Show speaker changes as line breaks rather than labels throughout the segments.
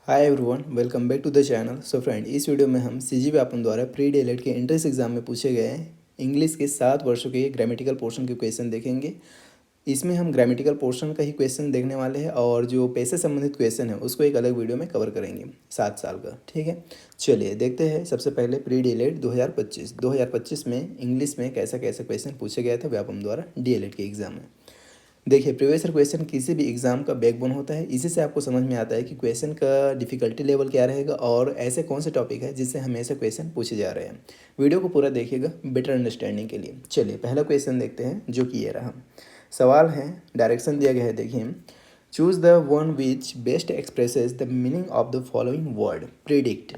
Hi everyone, welcome back to the channel. So friend, इस video में हम CG Vyapam द्वारा प्री डीएलएड के एंट्रेंस एग्जाम में पूछे गए इंग्लिश के 7 वर्षों के ग्रामेटिकल पोर्शन के क्वेश्चन देखेंगे। इसमें हम ग्रामेटिकल पोर्शन का ही क्वेश्चन देखने वाले हैं और जो पेज से संबंधित क्वेश्चन है उसको एक अलग वीडियो में कवर करेंगे 7 साल का। ठीक है, चलिए देखते हैं। सबसे पहले प्री डीएलएड 2025 में इंग्लिश में कैसा कैसा क्वेश्चन पूछे गया था व्यापम द्वारा डीएलएड के एग्जाम में। देखिए, प्रीवियस ईयर क्वेश्चन किसी भी एग्जाम का बैकबोन होता है। इसी से आपको समझ में आता है कि क्वेश्चन का डिफिकल्टी लेवल क्या रहेगा और ऐसे कौन से टॉपिक है जिससे हमेशा क्वेश्चन पूछे जा रहे हैं। वीडियो को पूरा देखिएगा बेटर अंडरस्टैंडिंग के लिए। चलिए पहला क्वेश्चन देखते हैं, जो कि ये रहा। सवाल है, डायरेक्शन दिया गया है। देखिए, choose the one which best expresses the meaning of the following word. Predict,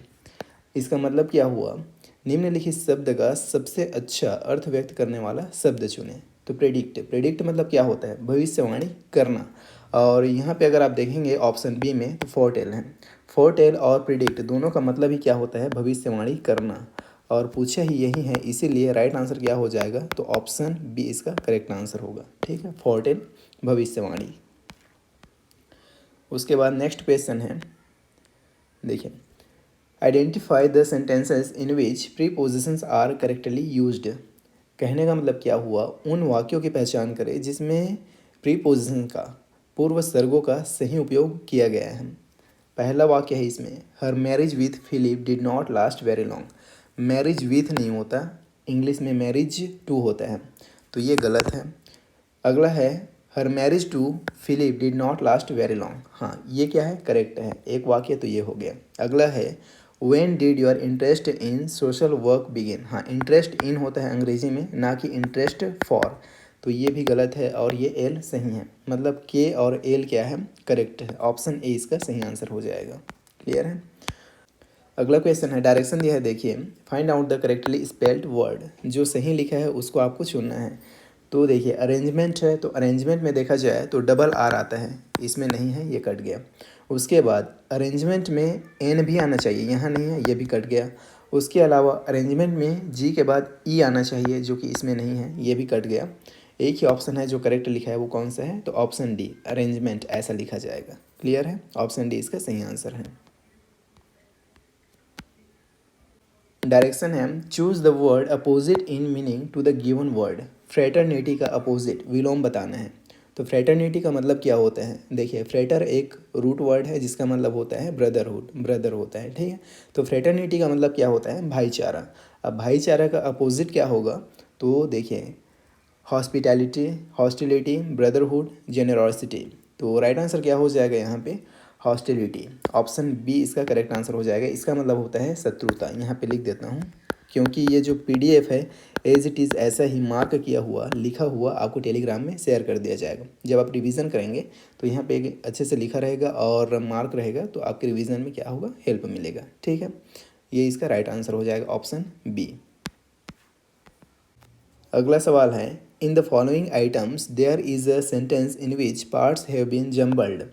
इसका मतलब क्या हुआ? निम्नलिखित शब्द का सबसे अच्छा अर्थ व्यक्त करने वाला शब्द चुनें। तो प्रेडिक्ट मतलब क्या होता है? भविष्यवाणी करना। और यहाँ पे अगर आप देखेंगे ऑप्शन बी में तो फोरटेल है। फोरटेल और प्रिडिक्ट दोनों का मतलब ही क्या होता है? भविष्यवाणी करना। और पूछा ही यही है, इसीलिए राइट आंसर क्या हो जाएगा? तो ऑप्शन बी इसका करेक्ट आंसर होगा। ठीक है, फोरटेल भविष्यवाणी। उसके बाद नेक्स्ट क्वेश्चन है, देखिए, identify the sentences in which prepositions are correctly used. कहने का मतलब क्या हुआ? उन वाक्यों की पहचान करें जिसमें प्रीपोजिशन का, पूर्व सर्गों का सही उपयोग किया गया है। पहला वाक्य है इसमें, her marriage with Philip did not last very long. Marriage with नहीं होता, इंग्लिश में मैरिज टू होता है, तो ये गलत है। अगला है, her marriage to Philip did not last very long. हाँ, ये क्या है? करेक्ट है। एक वाक्य तो ये हो गया। अगला है, when did your interest in social work begin. हाँ, इंटरेस्ट इन होता है अंग्रेजी में, ना कि इंटरेस्ट फॉर, तो ये भी गलत है और ये एल सही है। मतलब के और एल क्या है? करेक्ट है। ऑप्शन ए इसका सही आंसर हो जाएगा। क्लियर है? अगला क्वेश्चन है, डायरेक्शन दिया है। देखिए, find out the correctly spelled word. जो सही लिखा है उसको आपको चुनना है। तो देखिए, अरेंजमेंट है, तो अरेंजमेंट में देखा जाए तो डबल आर आता है, इसमें नहीं है, ये कट गया। उसके बाद अरेंजमेंट में एन भी आना चाहिए, यहाँ नहीं है, ये भी कट गया। उसके अलावा अरेंजमेंट में जी के बाद ई आना चाहिए, जो कि इसमें नहीं है, ये भी कट गया। एक ही ऑप्शन है जो करेक्ट लिखा है, वो कौन सा है? तो ऑप्शन डी, अरेंजमेंट ऐसा लिखा जाएगा। क्लियर है? ऑप्शन डी इसका सही आंसर है। डायरेक्शन है, choose the word opposite in meaning to the given word. Fraternity का अपोजिट विलोम बताना है। तो फ्रेटर्निटी का मतलब क्या होता है? देखिए, फ्रेटर एक रूट वर्ड है जिसका मतलब होता है ब्रदरहुड, ब्रदर होता है। ठीक है, तो फ्रेटर्निटी का मतलब क्या होता है? भाईचारा। अब भाईचारा का अपोजिट क्या होगा? तो देखिए, हॉस्पिटैलिटी, हॉस्टिलिटी, ब्रदरहुड, जेनरॉसिटी। तो राइट आंसर क्या हो जाएगा यहाँ पे? हॉस्टिलिटी। ऑप्शन बी इसका करेक्ट आंसर हो जाएगा। इसका मतलब होता है शत्रुता। यहाँ पे लिख देता हूँ, क्योंकि ये जो पीडीएफ है एज इट इज़ ऐसा ही मार्क किया हुआ, लिखा हुआ आपको टेलीग्राम में शेयर कर दिया जाएगा। जब आप रिवीजन करेंगे तो यहाँ पे एक अच्छे से लिखा रहेगा और मार्क रहेगा, तो आपके रिवीजन में क्या होगा? हेल्प मिलेगा। ठीक है, ये इसका राइट आंसर हो जाएगा, ऑप्शन बी। अगला सवाल है, in the following items there is a sentence in which parts have been jumbled.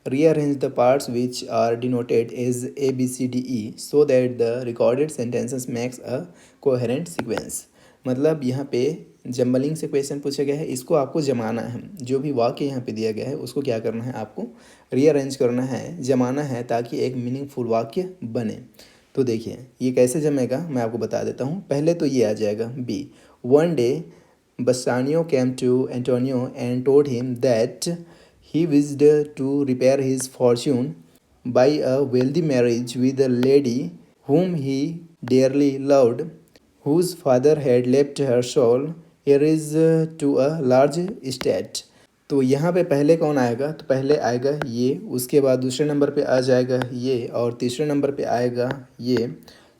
Rearrange the parts which are denoted as A B C D E so that the recorded sentences makes a coherent sequence. मतलब यहाँ पे jumbling से question पूछा गया है, इसको आपको जमाना है। जो भी वाक्य यहाँ पे दिया गया है उसको क्या करना है? आपको रीअरेंज करना है, जमाना है, ताकि एक मीनिंगफुल वाक्य बने। तो देखिए, ये कैसे जमेगा मैं आपको बता देता हूँ। पहले तो ये आ जाएगा B, one day Bassanio came to Antonio and told him that he wished to repair his fortune by a wealthy marriage with a lady whom he dearly loved, whose father had left her sole heirs to a large estate. तो यहाँ पे पहले कौन आएगा? तो पहले आएगा ये, उसके बाद दूसरे नंबर पे आ जाएगा ये, और तीसरे नंबर पे आएगा ये,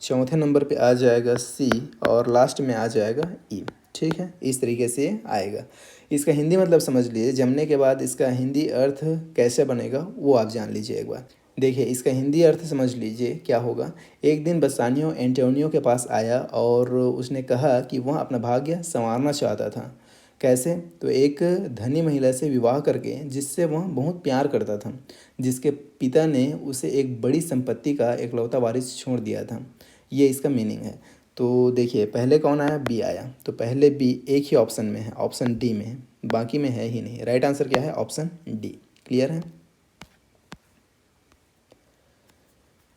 चौथे नंबर पे आ जाएगा सी, और लास्ट में आ जाएगा ई। ठीक है, इस तरीके से आएगा। इसका हिंदी मतलब समझ लीजिए, जमने के बाद इसका हिंदी अर्थ कैसे बनेगा वो आप जान लीजिए एक बार। देखिए, इसका हिंदी अर्थ समझ लीजिए क्या होगा। एक दिन बसानियो एंटोनियो के पास आया और उसने कहा कि वह अपना भाग्य संवारना चाहता था। कैसे? तो एक धनी महिला से विवाह करके, जिससे वह बहुत प्यार करता था, जिसके पिता ने उसे एक बड़ी संपत्ति का एकलौता वारिस छोड़ दिया था। ये इसका मीनिंग है। तो देखिए, पहले कौन आया? बी आया। तो पहले बी एक ही ऑप्शन में है, ऑप्शन डी में है, बाकी में है ही नहीं। राइट आंसर क्या है? Option D. क्लियर है?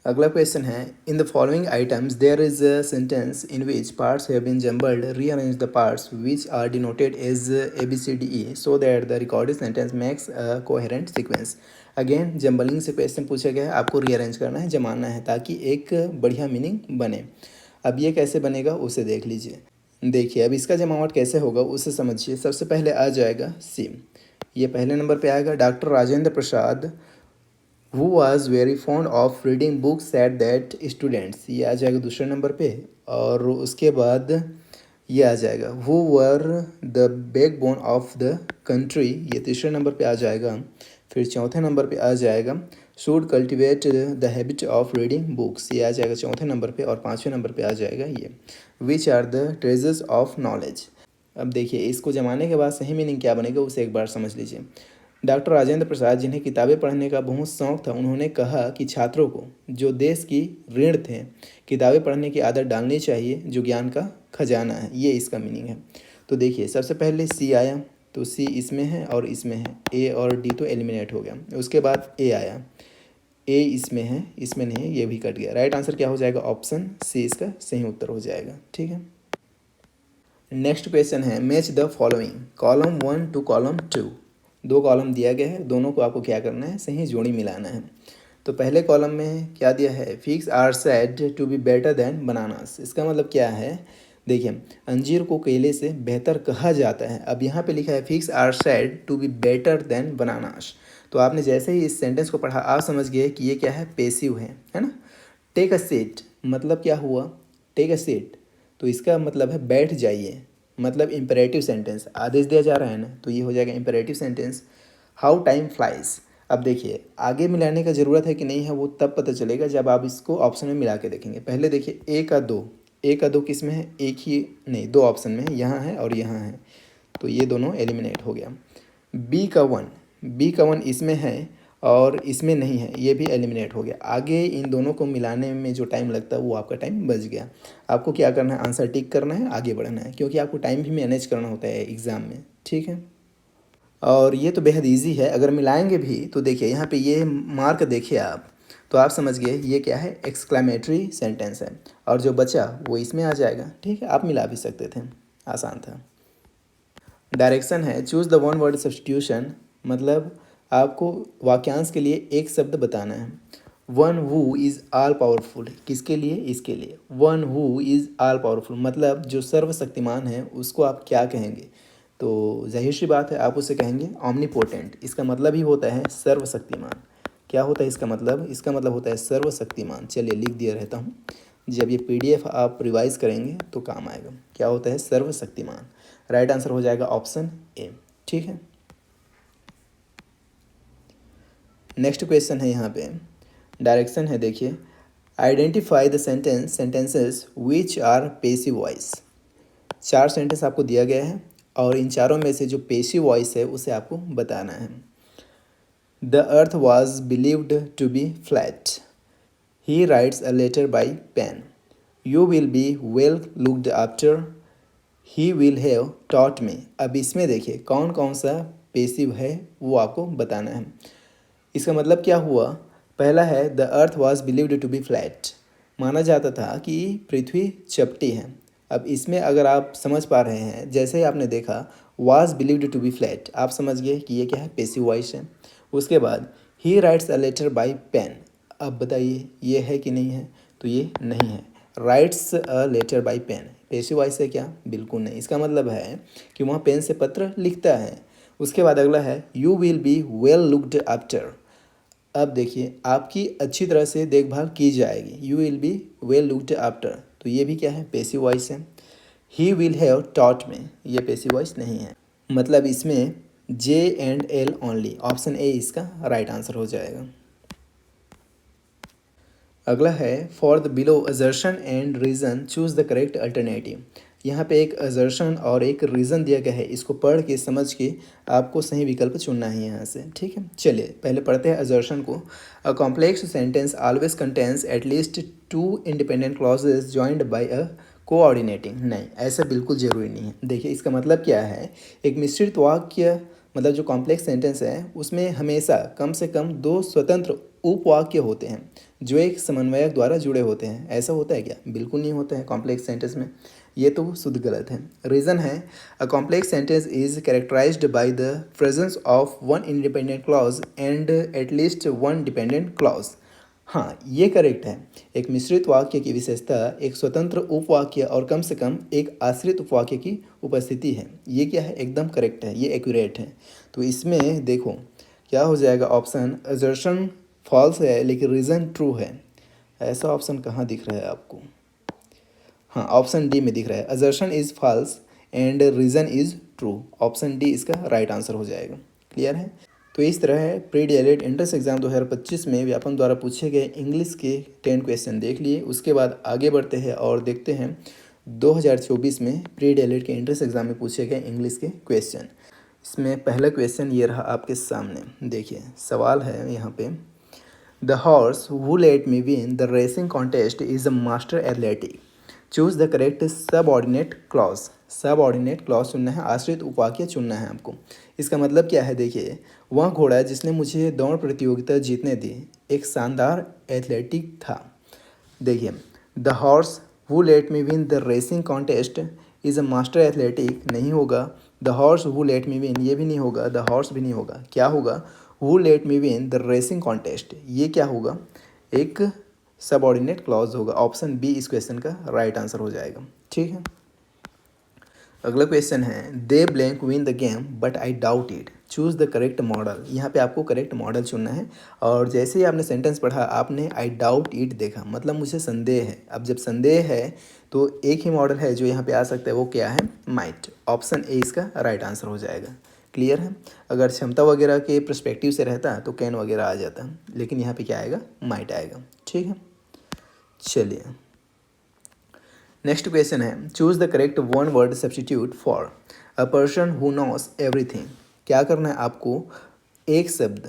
अगला क्वेश्चन है, in the following items there is a sentence in which parts have been jumbled, rearrange the parts which are denoted as A B C D E so that the recorded sentence makes a coherent sequence. Again jumbling से question पूछा गया है, आपको rearrange करना है, जमाना है, ताकि एक बढ़िया मीनिंग बने। अब ये कैसे बनेगा उसे देख लीजिए। देखिए अब इसका जमावट कैसे होगा उसे समझिए। सबसे पहले आ जाएगा सी, ये पहले नंबर पे आएगा। Doctor Rajendra Prasad who was very fond of reading books at that students, ये आ जाएगा दूसरे नंबर पे। और उसके बाद ये आ जाएगा who were the backbone of the country, ये तीसरे नंबर पे आ जाएगा। फिर चौथे नंबर पे आ जाएगा should cultivate the habit of reading books, ये आ जाएगा चौथे नंबर पे। और पाँचवें नंबर पे आ जाएगा ये which are the treasures of knowledge. अब देखिए इसको जमाने के बाद सही मीनिंग क्या बनेगा उसे एक बार समझ लीजिए। डॉक्टर राजेंद्र प्रसाद जिन्हें किताबें पढ़ने का बहुत शौक था, उन्होंने कहा कि छात्रों को जो देश की ऋण थे, किताबें पढ़ने की आदत डालनी चाहिए जो ज्ञान का खजाना है, ये इसका मीनिंग है। तो देखिए सबसे पहले सी आया, तो सी इसमें है और इसमें है, ए और डी तो एलिमिनेट हो गया। उसके बाद ए आया, ए इसमें है, इसमें नहीं है, ये भी कट गया। राइट आंसर क्या हो जाएगा? ऑप्शन सी इसका सही उत्तर हो जाएगा। ठीक है, नेक्स्ट क्वेश्चन है match the following column 1 to column 2। दो कॉलम दिया गया है, दोनों को आपको क्या करना है? सही जोड़ी मिलाना है। तो पहले कॉलम में क्या दिया है? Figs are said to be better than bananas. इसका मतलब क्या है? देखिए अंजीर को केले से बेहतर कहा जाता है। अब यहाँ पे लिखा है figs are said to be better than bananas. तो आपने जैसे ही इस सेंटेंस को पढ़ा आप समझ गए कि ये क्या है? पेसिव है ना। टेक अ सीट मतलब क्या हुआ? टेक अ सीट तो इसका मतलब है बैठ जाइए, मतलब इम्परेटिव सेंटेंस, आदेश दिया जा रहा है ना, तो ये हो जाएगा imperative sentence. How time flies. अब देखिए आगे मिलाने का ज़रूरत है कि नहीं है वो तब पता चलेगा जब आप इसको ऑप्शन में मिला के देखेंगे। पहले देखिए ए का दो, ए का दो किस में है? एक ही नहीं, दो ऑप्शन में है, यहाँ है और यहाँ है, तो ये दोनों एलिमिनेट हो गया। बी का वन, बी का वन इसमें है और इसमें नहीं है, ये भी एलिमिनेट हो गया। आगे इन दोनों को मिलाने में जो टाइम लगता है वो आपका टाइम बच गया। आपको क्या करना है? आंसर टिक करना है, आगे बढ़ना है, क्योंकि आपको टाइम भी मैनेज करना होता है एग्ज़ाम में। ठीक है, और ये तो बेहद ईजी है। अगर मिलाएंगे भी तो देखिए यहाँ पे ये मार्क देखिए आप, तो आप समझ गए ये क्या है? एक्सक्लेमेटरी सेंटेंस है, और जो बचा वो इसमें आ जाएगा। ठीक है, आप मिला भी सकते थे, आसान था। डायरेक्शन है choose the one word substitution, मतलब आपको वाक्यांश के लिए एक शब्द बताना है। One who is all powerful, किसके लिए? इसके लिए। One who is all powerful मतलब जो सर्वशक्तिमान है उसको आप क्या कहेंगे? तो जाहिर सी बात है आप उसे कहेंगे ऑमनीपोटेंट। इसका मतलब ही होता है सर्वशक्तिमान। क्या होता है इसका मतलब? इसका मतलब होता है सर्वशक्तिमान। चलिए लिख दिया रहता हूँ, जब ये पीडीएफ आप रिवाइज करेंगे तो काम आएगा। क्या होता है? सर्वशक्तिमान। राइट आंसर हो जाएगा ऑप्शन ए। ठीक है, नेक्स्ट क्वेश्चन है यहाँ पे डायरेक्शन है। देखिए identify the sentences which are passive voice. चार सेंटेंस आपको दिया गया है और इन चारों में से जो पेसिव वॉइस है उसे आपको बताना है। The earth was believed to be flat, he writes a letter by pen, you will be well looked after, he will have taught me. अब इसमें देखिए कौन कौन सा पेसिव है वो आपको बताना है। इसका मतलब क्या हुआ? पहला है the earth was believed to be flat, माना जाता था कि पृथ्वी चपटी है। अब इसमें अगर आप समझ पा रहे हैं, जैसे ही आपने देखा was believed to be flat, आप समझ गए कि ये क्या है? पेसिव वॉइस है। उसके बाद he writes a letter by pen, अब बताइए ये है कि नहीं है? तो ये नहीं है। Writes a letter by pen passive voice है क्या? बिल्कुल नहीं। इसका मतलब है कि वहाँ पेन से पत्र लिखता है। उसके बाद अगला है you will be well looked after, अब देखिए आपकी अच्छी तरह से देखभाल की जाएगी। You will be well looked after, तो ये भी क्या है? पेसिव वॉइस है। ही विल हैव टॉट में, ये पेसिव वॉइस नहीं है। मतलब इसमें जे and L only, option A इसका राइट आंसर हो जाएगा। अगला है for the below assertion and reason choose the correct alternative. यहाँ पे एक असर्शन और एक रीज़न दिया गया है, इसको पढ़ के समझ के आपको सही विकल्प चुनना है यहाँ से। ठीक है, चलिए पहले पढ़ते हैं असर्शन को। अ complex sentence always contains at least to independent clauses joined by a coordinating. नहीं, ऐसा बिल्कुल ज़रूरी नहीं है। देखिए इसका मतलब क्या है? एक मिश्रित वाक्य मतलब जो कॉम्प्लेक्स सेंटेंस है उसमें हमेशा कम से कम दो स्वतंत्र उपवाक्य होते हैं जो एक समन्वयक द्वारा जुड़े होते हैं। ऐसा होता है क्या? बिल्कुल नहीं होता है कॉम्प्लेक्स सेंटेंस में। ये तो शुद्ध गलत है। रीज़न है a complex sentence is characterized by the presence of one independent clause and at least one dependent clause. हाँ, ये करेक्ट है। एक मिश्रित वाक्य की विशेषता एक स्वतंत्र उपवाक्य और कम से कम एक आश्रित उपवाक्य की उपस्थिति है। ये क्या है? एकदम करेक्ट है, ये एक्यूरेट है। तो इसमें देखो क्या हो जाएगा, ऑप्शन असर्शन फॉल्स है लेकिन रीज़न ट्रू है। ऐसा ऑप्शन कहाँ दिख रहा है आपको? हाँ, ऑप्शन डी में दिख रहा है, assertion is false and reason is true. Option D इसका राइट आंसर हो जाएगा। क्लियर है? तो इस तरह है प्री डीएलएड एंट्रेंस एग्जाम 2025 में व्यापम द्वारा पूछे गए इंग्लिश के 10 क्वेश्चन देख लिए। उसके बाद आगे बढ़ते हैं और देखते हैं 2024 में प्री डीएलएड के एंट्रेंस एग्जाम में पूछे गए इंग्लिश के क्वेश्चन। इसमें पहला क्वेश्चन ये रहा आपके सामने। देखिए सवाल है यहाँ पे, the horse who let me win the racing contest is a master athletic. Choose the correct subordinate clause. Subordinate clause चुनना है, आश्रित उपवाक्य चुनना है आपको। इसका मतलब क्या है? देखिए, वह घोड़ा जिसने मुझे दौड़ प्रतियोगिता जीतने दी एक शानदार एथलेटिक था। देखिए, the horse who let me win the racing contest is a master athletic नहीं होगा। The horse who let me win ये भी नहीं होगा, द हॉर्स भी नहीं होगा। क्या होगा? Who let me win the racing contest. ये क्या होगा? एक सबऑर्डिनेट क्लॉज होगा। ऑप्शन बी इस क्वेश्चन का राइट आंसर हो जाएगा। ठीक है, अगला क्वेश्चन है, they blank win the game but I doubt it. Choose the correct modal. यहाँ पे आपको करेक्ट मॉडल चुनना है। और जैसे ही आपने सेंटेंस पढ़ा आपने आई डाउट इट देखा, मतलब मुझे संदेह है। अब जब संदेह है तो एक ही मॉडल है जो यहाँ पे आ सकता है, वो क्या है? माइट। ऑप्शन ए इसका राइट आंसर हो जाएगा। क्लियर है? अगर क्षमता वगैरह के पर्सपेक्टिव से रहता तो कैन वगैरह आ जाता, लेकिन यहाँ पे क्या आएगा? माइट आएगा। ठीक है, चलिए नेक्स्ट क्वेश्चन है, choose the correct one word substitute for a person who knows everything. क्या करना है आपको? एक शब्द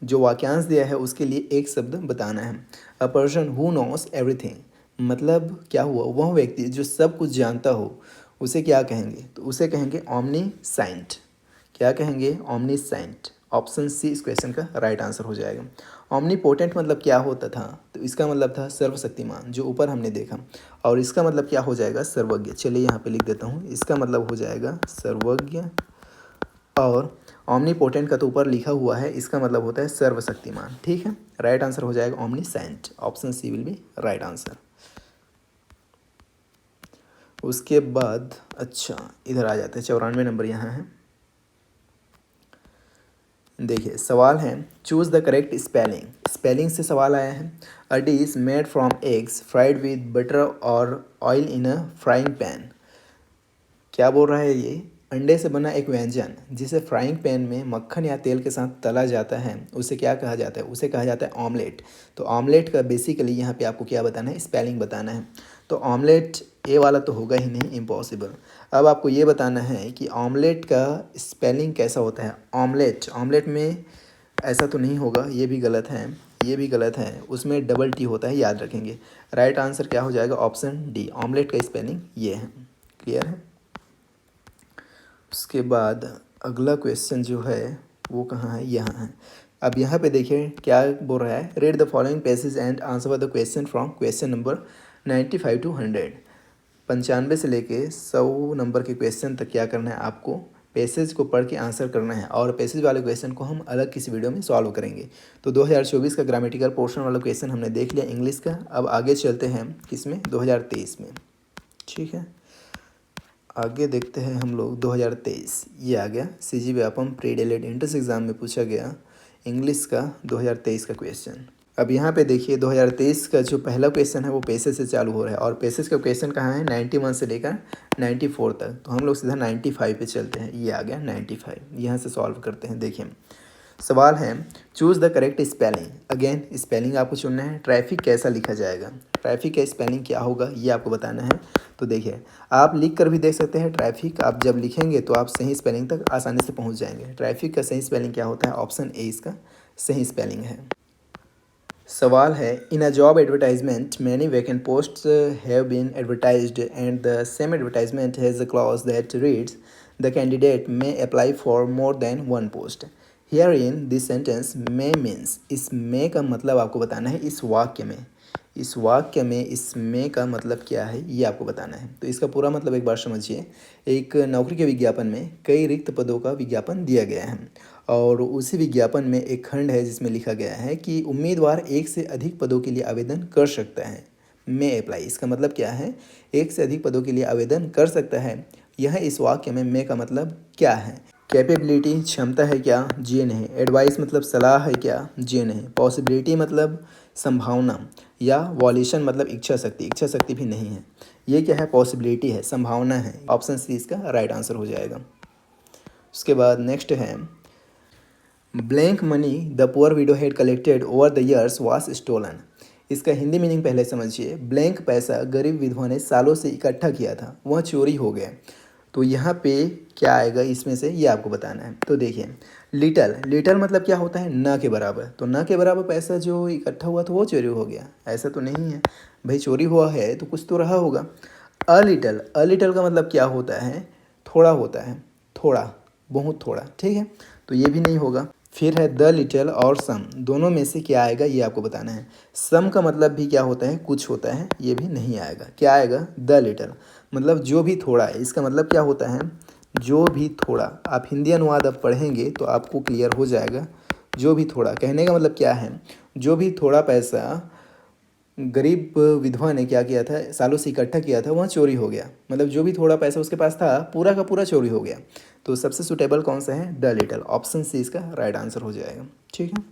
जो वाक्यांश दिया है उसके लिए एक शब्द बताना है। A person who knows everything मतलब क्या हुआ? वह व्यक्ति जो सब कुछ जानता हो उसे क्या कहेंगे? तो उसे कहेंगे ऑमनीसाइंट। क्या कहेंगे? ऑमनीसाइंट। ऑप्शन सी इस क्वेश्चन का राइट आंसर हो जाएगा। ऑमनीपोटेंट मतलब क्या होता था? तो इसका मतलब था सर्वशक्तिमान, जो ऊपर हमने देखा। और इसका मतलब क्या हो जाएगा? सर्वज्ञ। चलिए यहाँ पे लिख देता हूँ, इसका मतलब हो जाएगा सर्वज्ञ। और ऑमनीपोटेंट का तो ऊपर लिखा हुआ है, इसका मतलब होता है सर्वशक्तिमान। ठीक है, राइट आंसर हो जाएगा omniscient. Option C will be right answer. उसके बाद अच्छा इधर आ जाते हैं, 94 नंबर यहाँ है। देखिए सवाल है, choose the correct spelling. Spelling से सवाल आया है। A dish made from eggs fried with butter और oil in a frying pan. क्या बोल रहा है ये? अंडे से बना एक व्यंजन जिसे फ्राइंग पैन में मक्खन या तेल के साथ तला जाता है उसे क्या कहा जाता है? उसे कहा जाता है ऑमलेट। तो ऑमलेट का बेसिकली यहाँ पे आपको क्या बताना है? स्पेलिंग बताना है। तो ऑमलेट ए वाला तो होगा ही नहीं, इम्पॉसिबल। अब आपको ये बताना है कि ऑमलेट का स्पेलिंग कैसा होता है। ऑमलेट, ऑमलेट में ऐसा तो नहीं होगा, ये भी गलत है, ये भी गलत है। उसमें डबल टी होता है, याद रखेंगे। राइट आंसर क्या हो जाएगा? ऑप्शन डी, ऑमलेट का स्पेलिंग ये है। क्लियर है? उसके बाद अगला क्वेश्चन जो है वो कहाँ है? यहाँ है। अब यहाँ पे देखिए क्या बोल रहा है, read the following passage and answer the question from question number 95 to 100। 95 से लेके 100 नंबर के क्वेश्चन तक क्या करना है आपको? पैसेज को पढ़ के आंसर करना है। और पैसेज वाले क्वेश्चन को हम अलग किसी वीडियो में सॉल्व करेंगे। तो 2024 का ग्रामेटिकल पोर्शन वाला क्वेश्चन हमने देख लिया इंग्लिश का। अब आगे चलते हैं किसमें? 2023 में। ठीक है, आगे देखते हैं हम लोग 2023। ये आ गया CG Vyapam pre DElEd entrance exam में पूछा गया इंग्लिश का 2023 का क्वेश्चन। अब यहाँ पे देखिए 2023 का जो पहला क्वेश्चन है वो पैसेज से चालू हो रहा है। और पैसेज का क्वेश्चन कहाँ है? 91 से लेकर 94 तक। तो हम लोग सीधा 95 पे चलते हैं। ये आ गया 95, यहाँ से सॉल्व करते हैं। देखिए सवाल है, choose the correct spelling. Again spelling आपको चुनना है। ट्रैफिक कैसा लिखा जाएगा? ट्रैफिक का स्पेलिंग क्या होगा ये आपको बताना है। तो देखिए आप लिख कर भी देख सकते हैं ट्रैफिक। आप जब लिखेंगे तो आप सही स्पेलिंग तक आसानी से पहुंच जाएंगे। ट्रैफिक का सही स्पेलिंग क्या होता है? ऑप्शन ए इसका सही स्पेलिंग है। सवाल है, in a job advertisement many vacant posts have been advertised and the same advertisement has a clause that reads the candidate may apply for more than one post. Here in this sentence may means, इस may का मतलब आपको बताना है इस वाक्य में, इस वाक्य में इस मे का मतलब क्या है ये आपको बताना है। तो इसका पूरा मतलब एक बार समझिए। एक नौकरी के विज्ञापन में कई रिक्त पदों का विज्ञापन दिया गया है और उसी विज्ञापन में एक खंड है जिसमें लिखा गया है कि उम्मीदवार एक से अधिक पदों के लिए आवेदन कर सकता है। मे अप्लाई, इसका मतलब क्या है, एक से अधिक पदों के लिए आवेदन कर सकता है। यह इस वाक्य में मे का मतलब क्या है। कैपेबिलिटी क्षमता है क्या, जी नहीं। एडवाइस मतलब सलाह है क्या, जी नहीं। पॉसिबिलिटी मतलब संभावना, या वॉल्यूशन मतलब इच्छा शक्ति, इच्छा शक्ति भी नहीं है। ये क्या है, पॉसिबिलिटी है, संभावना है। ऑप्शन सी इसका राइट आंसर हो जाएगा। उसके बाद नेक्स्ट है blank money the poor widow had collected over the years was stolen. इसका हिंदी मीनिंग पहले समझिए। ब्लैंक पैसा गरीब विधवा ने सालों से इकट्ठा किया था, वह चोरी हो गया। तो यहाँ पे क्या आएगा इसमें से, ये आपको बताना है। तो देखिए लिटल, लिटल मतलब क्या होता है, न के बराबर। तो न के बराबर पैसा जो इकट्ठा हुआ तो वो चोरी हो गया, ऐसा तो नहीं है भाई। चोरी हुआ है तो कुछ तो रहा होगा। अ लिटल, अ लिटल का मतलब क्या होता है, थोड़ा होता है, थोड़ा, बहुत थोड़ा, ठीक है। तो ये भी नहीं होगा। फिर है द लिटल और सम, दोनों में से क्या आएगा ये आपको बताना है। सम का मतलब भी क्या होता है, कुछ होता है, ये भी नहीं आएगा। क्या आएगा, द लिटल, मतलब जो भी थोड़ा है। इसका मतलब क्या होता है, जो भी थोड़ा। आप हिंदी अनुवाद अब पढ़ेंगे तो आपको क्लियर हो जाएगा। जो भी थोड़ा कहने का मतलब क्या है, जो भी थोड़ा पैसा गरीब विधवा ने क्या किया था, सालों से इकट्ठा किया था, वह चोरी हो गया। मतलब जो भी थोड़ा पैसा उसके पास था पूरा का पूरा चोरी हो गया। तो सबसे सुटेबल कौन सा है, द लिटल। ऑप्शन सी इसका राइट आंसर हो जाएगा, ठीक है।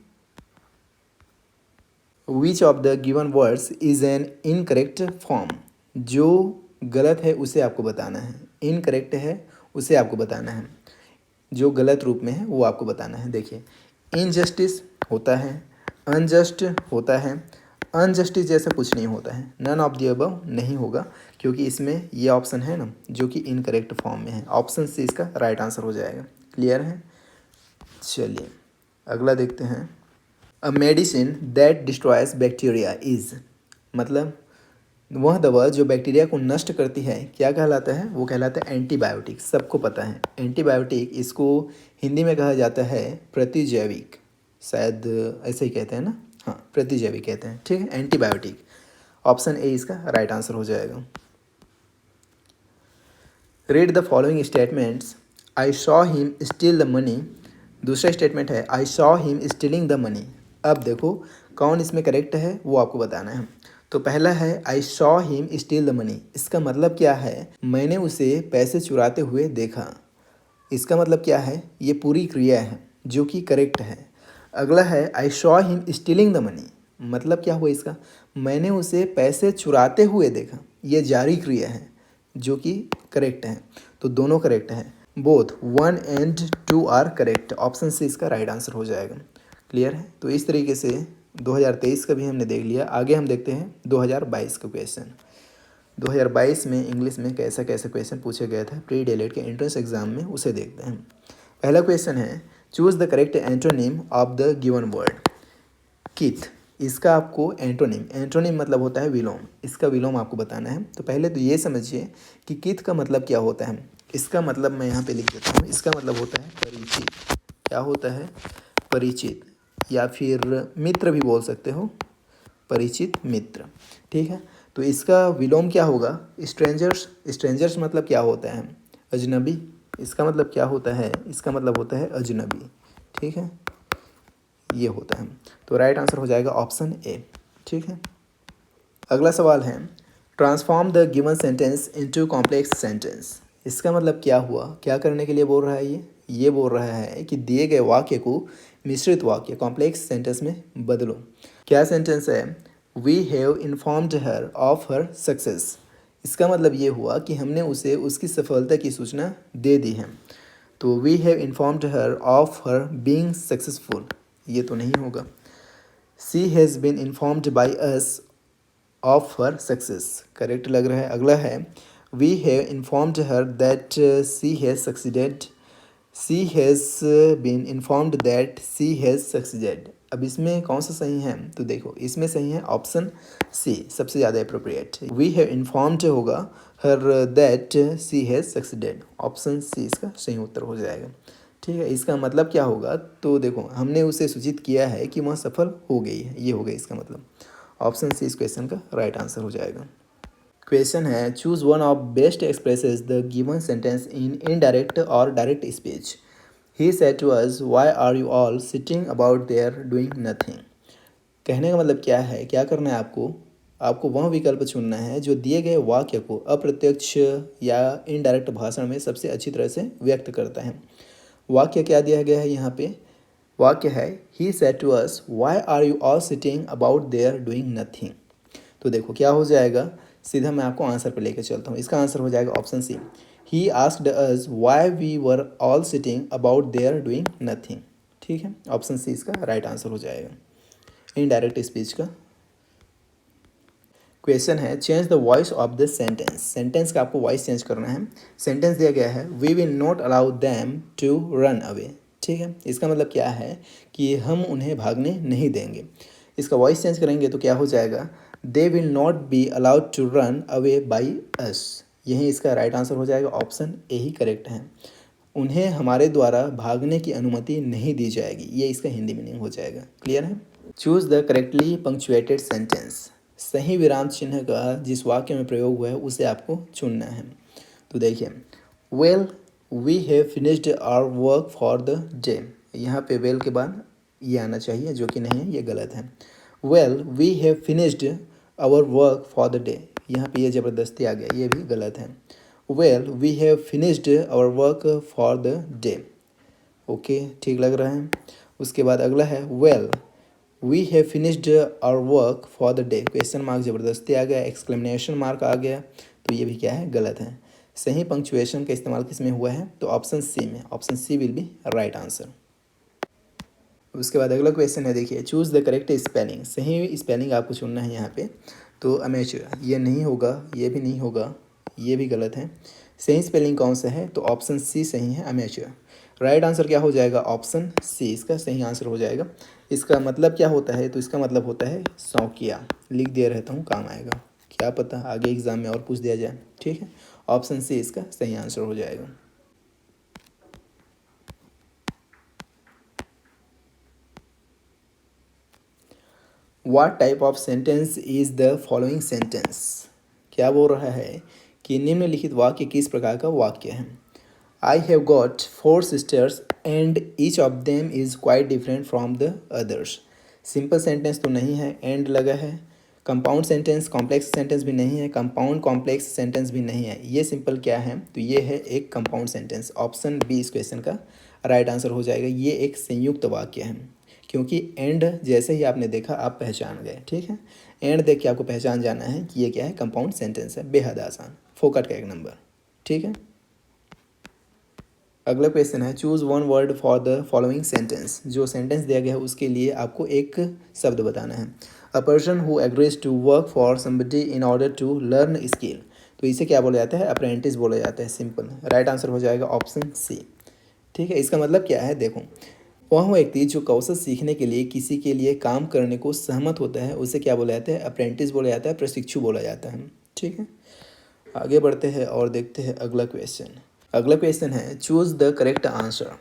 Which of the given words is an incorrect form. जो गलत है उसे आपको बताना है, इनकरेक्ट है उसे आपको बताना है, जो गलत रूप में है वो आपको बताना है। देखिए इनजस्टिस होता है, अनजस्ट होता है, अनजस्टिस जैसा कुछ नहीं होता है। नन ऑफ द अबव नहीं होगा, क्योंकि इसमें ये ऑप्शन है ना जो कि इनकरेक्ट फॉर्म में है। ऑप्शन सी इसका राइट आंसर हो जाएगा। क्लियर है, चलिए अगला देखते हैं। A medicine that destroys bacteria is, मतलब वह दवा जो बैक्टीरिया को नष्ट करती है क्या कहलाता है, वो कहलाता है एंटीबायोटिक। सबको पता है एंटीबायोटिक, इसको हिंदी में कहा जाता है प्रतिजैविक, शायद ऐसे ही कहते हैं ना, हाँ प्रतिजैविक कहते हैं, ठीक है, एंटीबायोटिक। ऑप्शन ए इसका राइट आंसर हो जाएगा। Read the following statements. I saw him steel the money. दूसरा स्टेटमेंट है I saw him stealing the money. अब देखो कौन इसमें करेक्ट है वो आपको बताना है। तो पहला है I saw him steel the money. इसका मतलब क्या है, मैंने उसे पैसे चुराते हुए देखा। इसका मतलब क्या है, ये पूरी क्रिया है जो कि करेक्ट है। अगला है I saw him stealing the money, मतलब क्या हुआ इसका, मैंने उसे पैसे चुराते हुए देखा। ये जारी क्रिया है जो कि करेक्ट है। तो दोनों करेक्ट हैं, both 1 and 2 are correct. Option C इसका राइट आंसर हो जाएगा। क्लियर है। तो इस तरीके से 2023 का भी हमने देख लिया। आगे हम देखते हैं 2022 का क्वेश्चन। 2022 में इंग्लिश में कैसा कैसा क्वेश्चन पूछे गए थे प्री डीएलएड के एंट्रेंस एग्जाम में, उसे देखते हैं। पहला क्वेश्चन है choose the correct antonym of the given word. Kith, इसका आपको एंटोनिम, एंटोनिम मतलब होता है विलोम, इसका विलोम आपको बताना है। तो पहले तो ये समझिए कि किथ का मतलब क्या होता है। इसका मतलब मैं यहाँ पे लिख देता हूँ। इसका मतलब होता है परिचित। क्या होता है, परिचित, या फिर मित्र भी बोल सकते हो, परिचित मित्र, ठीक है। तो इसका विलोम क्या होगा, स्ट्रेंजर्स। स्ट्रेंजर्स मतलब क्या होता है, अजनबी। इसका मतलब क्या होता है, इसका मतलब होता है अजनबी, ठीक है, ये होता है। तो राइट आंसर हो जाएगा ऑप्शन ए, ठीक है। अगला सवाल है transform the given sentence into complex sentence. इसका मतलब क्या हुआ, क्या करने के लिए बोल रहा है ये बोल रहा है कि दिए गए वाक्य को मिश्रित वाक्य कॉम्प्लेक्स सेंटेंस में बदलो। क्या सेंटेंस है, we have informed her of her success. इसका मतलब ये हुआ कि हमने उसे उसकी सफलता की सूचना दे दी है। तो we have informed her of her being successful, ये तो नहीं होगा। She has been informed by us of her success, correct लग रहा है। अगला है we have informed her that she has succeeded. She has been informed that she has succeeded. अब इसमें कौन सा सही है, तो देखो इसमें सही है ऑप्शन सी, सबसे ज़्यादा अप्रोप्रिएट। वी हैव इन्फॉर्म्ड होगा her that she has succeeded. Option C इसका सही उत्तर हो जाएगा। ठीक है, इसका मतलब क्या होगा, तो देखो हमने उसे सूचित किया है कि वह सफल हो गई है, ये हो गया इसका मतलब। ऑप्शन सी इस क्वेश्चन का राइट आंसर हो जाएगा। क्वेश्चन है, choose one of best expresses the given sentence in indirect और direct speech. He said to us, why are you all sitting about there doing nothing. कहने का मतलब क्या है, क्या करना है आपको, आपको वह विकल्प चुनना है जो दिए गए वाक्य को अप्रत्यक्ष या इनडायरेक्ट भाषण में सबसे अच्छी तरह से व्यक्त करता है। वाक्य क्या दिया गया है यहाँ पे, वाक्य है he said to us, why are you all sitting about there doing nothing. तो देखो क्या हो जाएगा, सीधा मैं आपको आंसर पे लेके चलता हूँ। इसका आंसर हो जाएगा option C, he asked us why we were all sitting about there doing nothing. ठीक है, ऑप्शन सी इसका राइट आंसर हो जाएगा इनडायरेक्ट स्पीच का। क्वेश्चन है, change the voice of the sentence. Sentence का आपको वॉइस चेंज करना है। सेंटेंस दिया गया है, we will not allow them to run away. ठीक है, इसका मतलब क्या है कि हम उन्हें भागने नहीं देंगे। इसका वॉइस चेंज करेंगे तो क्या हो जाएगा, they will not be allowed to run away by us. यही इसका राइट आंसर हो जाएगा, ऑप्शन ए ही करेक्ट है। उन्हें हमारे द्वारा भागने की अनुमति नहीं दी जाएगी, ये इसका हिंदी मीनिंग हो जाएगा। क्लियर है। Choose the correctly punctuated sentence. सही विराम चिन्ह का जिस वाक्य में प्रयोग हुआ है उसे आपको चुनना है। तो देखिए, well we have finished our work for the day. यहाँ पे वेल के बाद ये आना चाहिए, जो कि नहीं है, ये गलत है। Well we have finished our work for the day, यहाँ पे ये ज़बरदस्ती आ गया, ये भी गलत है। Well we have finished our work for the day. Okay, ठीक लग रहा है। उसके बाद अगला है, well we have finished our work for the day. Question mark ज़बरदस्ती आ गया, एक्सक्लेमेशन मार्क आ गया, तो ये भी क्या है, गलत है। सही पंक्चुएशन का इस्तेमाल किस में हुआ है, तो ऑप्शन सी में। Option C will be right answer. उसके बाद अगला क्वेश्चन है, देखिए, चूज़ द करेक्ट स्पेलिंग। सही स्पेलिंग आपको चुनना है यहाँ पे। तो अमेचर ये नहीं होगा, ये भी नहीं होगा, ये भी गलत है। सही स्पेलिंग कौन सा है, तो ऑप्शन सी सही है, अमेचर। राइट आंसर क्या हो जाएगा, ऑप्शन सी इसका सही आंसर हो जाएगा। इसका मतलब क्या होता है, तो इसका मतलब होता है शौकिया। लिख दिया रहता हूँ, काम आएगा, क्या पता आगे एग्जाम में और पूछ दिया जाए। ठीक है, ऑप्शन सी इसका सही आंसर हो जाएगा। What type of sentence is the following sentence. क्या बोल रहा है कि निम्नलिखित वाक्य किस प्रकार का वाक्य है। I have got 4 sisters and each of them is quite different from the others. Simple sentence तो नहीं है, एंड लगा है। कंपाउंड सेंटेंस, कॉम्प्लेक्स सेंटेंस भी नहीं है, कंपाउंड कॉम्प्लेक्स सेंटेंस भी नहीं है। ये सिंपल क्या है, तो ये है एक कंपाउंड सेंटेंस। ऑप्शन बी इस क्वेश्चन का राइट आंसर हो जाएगा। ये एक संयुक्त वाक्य है, क्योंकि एंड जैसे ही आपने देखा आप पहचान गए। ठीक है, एंड देख के आपको पहचान जाना है कि ये क्या है, कंपाउंड सेंटेंस है। बेहद आसान, फोकट का एक नंबर। ठीक है, अगला क्वेश्चन है, choose one word for the following sentence. जो सेंटेंस दिया गया है उसके लिए आपको एक शब्द बताना है। A person who agrees to work for somebody in order to learn skill. तो इसे क्या बोला जाता है, अप्रेंटिस बोला जाता है। सिंपल, राइट आंसर हो जाएगा ऑप्शन सी। ठीक है, इसका मतलब क्या है, देखो, वह व्यक्ति जो कौशल सीखने के लिए किसी के लिए काम करने को सहमत होता है उसे क्या बोला जाता है, अप्रेंटिस बोला जाता है, प्रशिक्षु बोला जाता है। ठीक है, आगे बढ़ते हैं और देखते हैं अगला क्वेश्चन। अगला क्वेश्चन है, चूज़ द करेक्ट आंसर।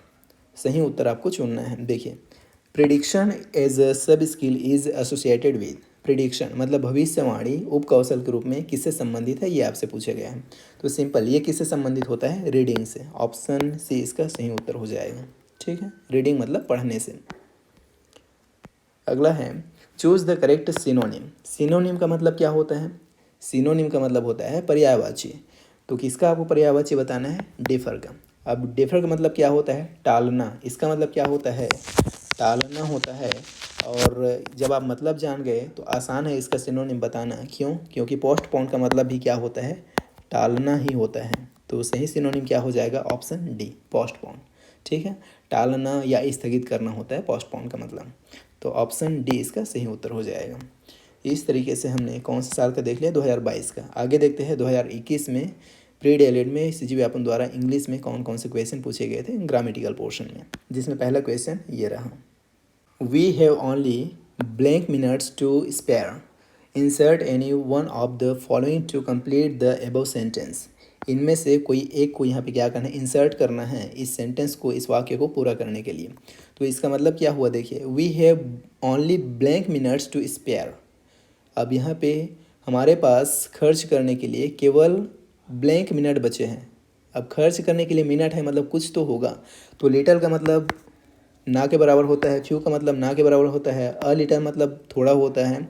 सही उत्तर आपको चुनना है। देखिए, प्रिडिक्शन एज अ सब skill is associated with. Prediction मतलब भविष्यवाणी उपकौशल के रूप में किससे संबंधित है, ये आपसे पूछा गया है। तो सिंपल, ये किससे संबंधित होता है, रीडिंग से। ऑप्शन सी इसका सही उत्तर हो जाएगा। ठीक है, रीडिंग मतलब पढ़ने से। अगला है, choose the correct synonym. Synonym का मतलब क्या होता है, सिनोनिम का मतलब होता है पर्यायवाची। तो किसका आपको पर्यायवाची बताना है, डिफर का। अब डिफर का मतलब क्या होता है, टालना। इसका मतलब क्या होता है, टालना होता है। और जब आप मतलब जान गए तो आसान है इसका सिनोनिम बताना। क्यों, क्योंकि पोस्टपोन का मतलब भी क्या होता है, टालना ही होता है। तो सही सिनोनिम क्या हो जाएगा, ऑप्शन डी, पोस्टपोन। ठीक है, टालना या स्थगित करना होता है पोस्टपोन का मतलब। तो ऑप्शन डी इसका सही उत्तर हो जाएगा। इस तरीके से हमने कौन से साल का देख लिया, 2022 का। आगे देखते हैं 2021 में प्री डीएलएड में सीजी व्यापम द्वारा इंग्लिश में कौन कौन से क्वेश्चन पूछे गए थे ग्रामेटिकल पोर्शन में, जिसमें पहला क्वेश्चन ये रहा। We have only blank minutes to spare. Insert any one of the following to complete the above sentence. इनमें से कोई एक को यहाँ पे क्या करना है, इंसर्ट करना है इस सेंटेंस को, इस वाक्य को पूरा करने के लिए। तो इसका मतलब क्या हुआ देखिए, we have only blank minutes to spare. अब यहाँ पे हमारे पास खर्च करने के लिए केवल ब्लैंक मिनट बचे हैं। अब खर्च करने के लिए मिनट है मतलब कुछ तो होगा। तो लिटल का मतलब ना के बराबर होता है, फ्यू का मतलब ना के बराबर होता है, अ लिटल मतलब थोड़ा होता है,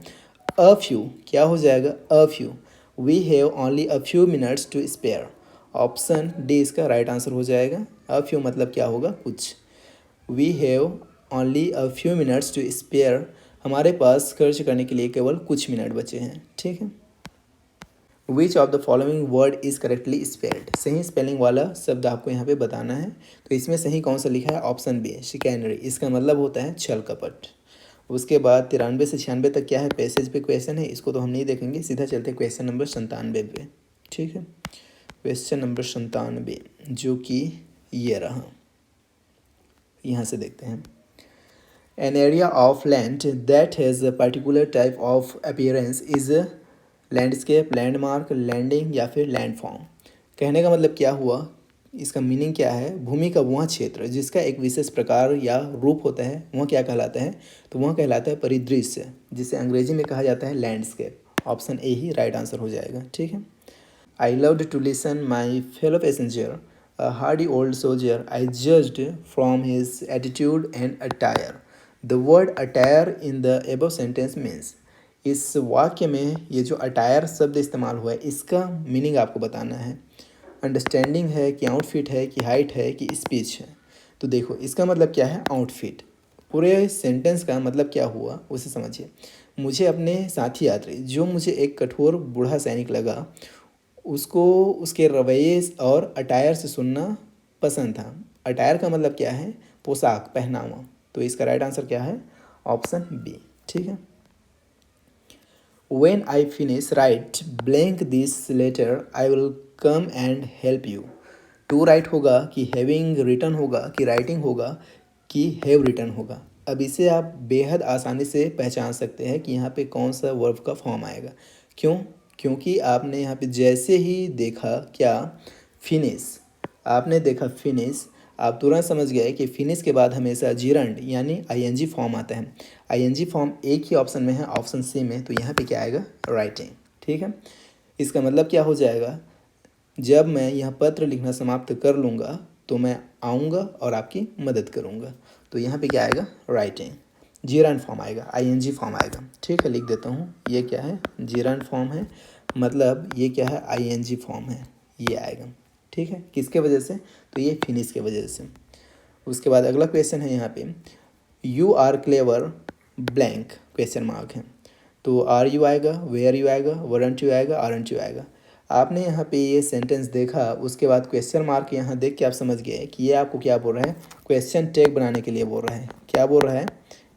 अ फ्यू क्या हो जाएगा, a few. We have only a few minutes to spare. Option D इसका राइट आंसर हो जाएगा। अ फ्यू मतलब क्या होगा, कुछ। We have only a few minutes to spare, हमारे पास खर्च करने के लिए केवल कुछ मिनट बचे हैं, ठीक है। Which of the following word is correctly spelled, सही स्पेलिंग वाला शब्द आपको यहाँ पे बताना है। तो इसमें सही कौन सा लिखा है, ऑप्शन बी शिकैनरी, इसका मतलब होता है छल कपट। उसके बाद 93 से 96 तक क्या है, पैसेज पे क्वेश्चन है, इसको तो हम नहीं देखेंगे, सीधा चलते हैं क्वेश्चन नंबर 97 पे, ठीक है। क्वेश्चन नंबर 97 जो कि ये रहा, यहाँ से देखते हैं। An area of land that has a particular type of appearance is a landscape, landmark, landing या फिर लैंडफॉर्म। कहने का मतलब क्या हुआ, इसका मीनिंग क्या है, भूमि का वह क्षेत्र जिसका एक विशेष प्रकार या रूप होता है वह क्या कहलाता है, तो वह कहलाता है परिदृश्य, जिसे अंग्रेजी में कहा जाता है लैंडस्केप। ऑप्शन ए ही राइट आंसर हो जाएगा, ठीक है। I loved to listen my fellow passenger a hardy old soldier I judged from his attitude and attire. The word attire in the above sentence means, इस वाक्य में ये जो अटायर शब्द इस्तेमाल हुआ है इसका मीनिंग आपको बताना है। अंडरस्टैंडिंग है कि आउटफिट है कि हाइट है कि स्पीच है। तो देखो इसका मतलब क्या है, आउटफिट। पूरे सेंटेंस का मतलब क्या हुआ उसे समझिए। मुझे अपने साथी यात्री जो मुझे एक कठोर बूढ़ा सैनिक लगा, उसको उसके रवैये और अटायर से सुनना पसंद था। अटायर का मतलब क्या है, पोशाक, पहनावा। तो इसका राइट आंसर क्या है, ऑप्शन बी, ठीक है। When I finish write blank this letter I will come and help you। Two right होगा कि हैविंग रिटन होगा कि राइटिंग होगा कि हैव रिटन होगा। अब इसे आप बेहद आसानी से पहचान सकते हैं कि यहाँ पे कौन सा वर्ब का फॉर्म आएगा। क्यों, क्योंकि आपने यहाँ पे जैसे ही देखा क्या, फिनिश, आपने देखा फिनिश, आप तुरंत समझ गए कि फिनिश के बाद हमेशा जीरंड यानी आईएनजी फॉर्म आता है। आईएनजी फॉर्म एक ही ऑप्शन में है, ऑप्शन सी में, तो यहाँ पे क्या आएगा, राइटिंग, ठीक है। इसका मतलब क्या हो जाएगा, जब मैं यह पत्र लिखना समाप्त कर लूँगा तो मैं आऊँगा और आपकी मदद करूँगा। तो यहाँ पे क्या आएगा, राइटिंग। जीरंड फॉर्म आएगा, आईएनजी फॉर्म आएगा, ठीक है। लिख देता हूँ, ये क्या है, जीरंड फॉर्म है, मतलब ये क्या है, आईएनजी फॉर्म है, ये आएगा, ठीक है। किसके वजह से, तो ये फिनिश के वजह से। उसके बाद अगला क्वेश्चन है यहाँ पे, you are clever blank question mark है। तो आर यू आएगा, वेयर यू आएगा, वरंट यू आएगा, आरंट यू आएगा। आपने यहाँ पे ये सेंटेंस देखा, उसके बाद क्वेश्चन मार्क यहाँ देख के आप समझ गए कि ये आपको क्या बोल रहा है, क्वेश्चन टैग बनाने के लिए बोल रहा है। क्या बोल रहा है,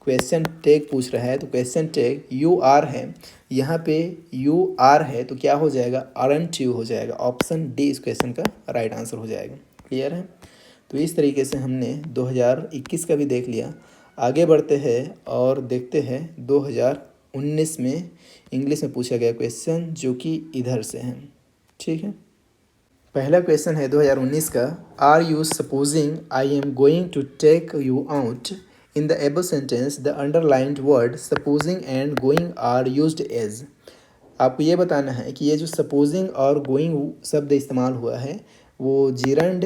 क्वेश्चन टैग पूछ रहा है। तो क्वेश्चन टैग यू आर है, यहाँ पे यू आर है तो क्या हो जाएगा, आरंट यू हो जाएगा। ऑप्शन डी इस क्वेश्चन का राइट आंसर हो जाएगा। क्लियर है। तो इस तरीके से हमने 2021 का भी देख लिया। आगे बढ़ते हैं और देखते हैं 2019 में इंग्लिश में पूछा गया क्वेश्चन, जो कि इधर से है, ठीक है। पहला क्वेश्चन है 2019 का, are you supposing I am going to take you out in the above sentence the underlined word supposing and going are used as. आपको ये बताना है कि ये जो सपोजिंग और गोइंग शब्द इस्तेमाल हुआ है वो जीरंड